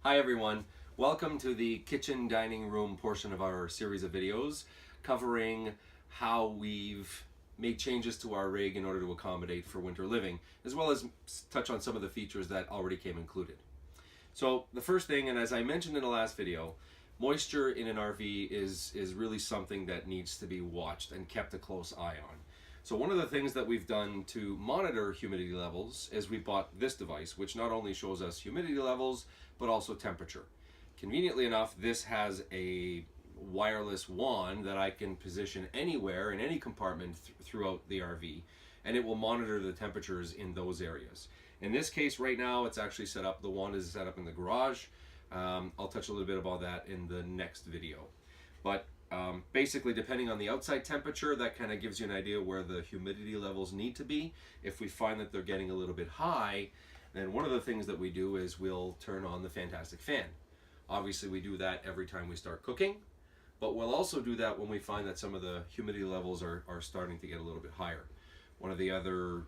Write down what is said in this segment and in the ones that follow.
Hi everyone, welcome to the kitchen dining room portion of our series of videos covering how we've made changes to our rig in order to accommodate for winter living, as well as touch on some of the features that already came included. So the first thing, and as I mentioned in the last video, moisture in an RV is really something that needs to be watched and kept a close eye on. So one of the things that we've done to monitor humidity levels is we bought this device, which not only shows us humidity levels, but also temperature. Conveniently enough, this has a wireless wand that I can position anywhere in any compartment throughout the RV, and it will monitor the temperatures in those areas. In this case right now, it's actually set up, the wand is set up in the garage. I'll touch a little bit about that in the next video. But basically, depending on the outside temperature, that kind of gives you an idea where the humidity levels need to be. If we find that they're getting a little bit high, then one of the things that we do is we'll turn on the fantastic fan. Obviously, we do that every time we start cooking, but we'll also do that when we find that some of the humidity levels are starting to get a little bit higher. One of the other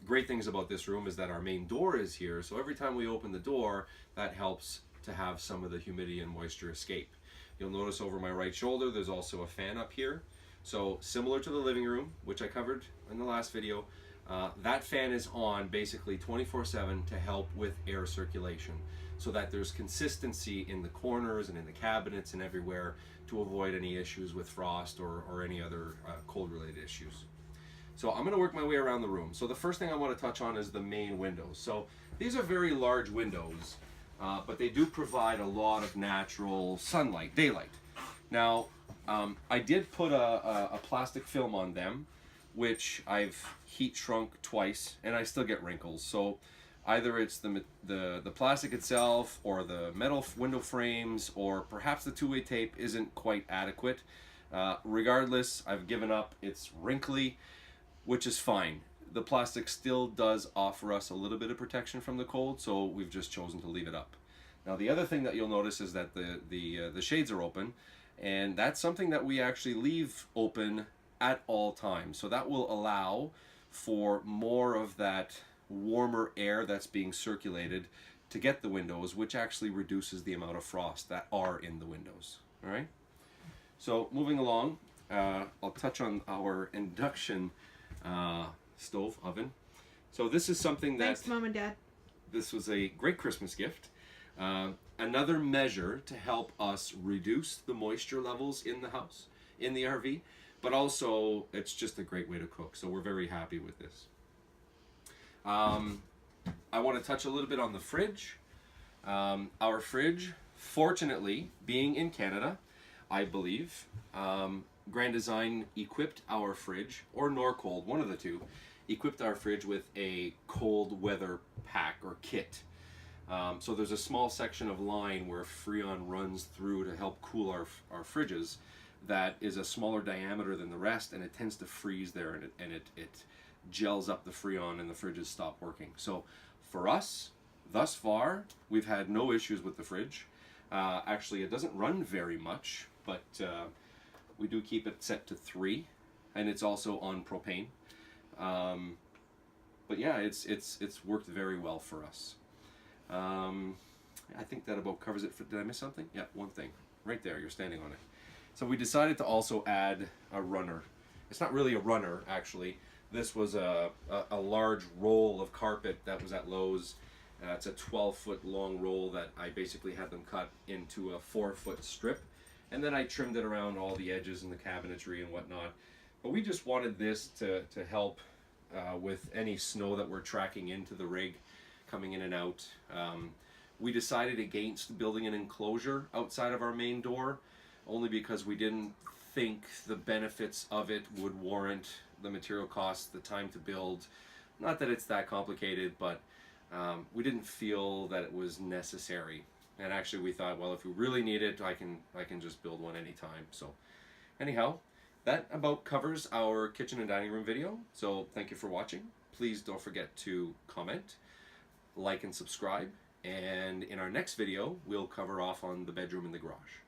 great things about this room is that our main door is here, so every time we open the door, that helps to have some of the humidity and moisture escape. You'll notice over my right shoulder there's also a fan up here. So similar to the living room, which I covered in the last video, that fan is on basically 24/7 to help with air circulation, so that there's consistency in the corners and in the cabinets and everywhere to avoid any issues with frost or any other cold related issues. So I'm going to work my way around the room. So the first thing I want to touch on is the main windows. So these are very large windows, but they do provide a lot of natural sunlight, daylight. Now, I did put a plastic film on them, which I've heat shrunk twice, and I still get wrinkles. So either it's the plastic itself, or the metal window frames, or perhaps the two-way tape isn't quite adequate. Regardless, I've given up. It's wrinkly, which is fine. The plastic still does offer us a little bit of protection from the cold, so we've just chosen to leave it up. Now the other thing that you'll notice is that the shades are open, and that's something that we actually leave open at all times. So that will allow for more of that warmer air that's being circulated to get the windows, which actually reduces the amount of frost that are in the windows. All right. So moving along, I'll touch on our induction stove oven. So this is something that... Thanks, Mom and Dad. This was a great Christmas gift. Another measure to help us reduce the moisture levels in the house, in the RV, but also it's just a great way to cook. So we're very happy with this. I want to touch a little bit on the fridge. Our fridge, fortunately, being in Canada, I believe, Grand Design equipped our fridge, or Norcold, one of the two, equipped our fridge with a cold weather pack or kit. So there's a small section of line where Freon runs through to help cool our fridges that is a smaller diameter than the rest, and it tends to freeze there, and it gels up the Freon and the fridges stop working. So for us, thus far, we've had no issues with the fridge. Actually, it doesn't run very much, but we do keep it set to 3, and it's also on propane. But yeah, it's worked very well for us. I think that about covers it. Did I miss something? Yeah, one thing. Right there, you're standing on it. So we decided to also add a runner. It's not really a runner, actually. This was a large roll of carpet that was at Lowe's. It's a 12-foot long roll that I basically had them cut into a 4-foot strip. And then I trimmed it around all the edges and the cabinetry and whatnot. But we just wanted this to help with any snow that we're tracking into the rig, coming in and out. We decided against building an enclosure outside of our main door, only because we didn't think the benefits of it would warrant the material costs, the time to build. Not that it's that complicated, but we didn't feel that it was necessary. And actually we thought, well, if we really need it, I can just build one anytime. So anyhow, that about covers our kitchen and dining room video. So thank you for watching. Please don't forget to comment, like, and subscribe. And in our next video, we'll cover off on the bedroom and the garage.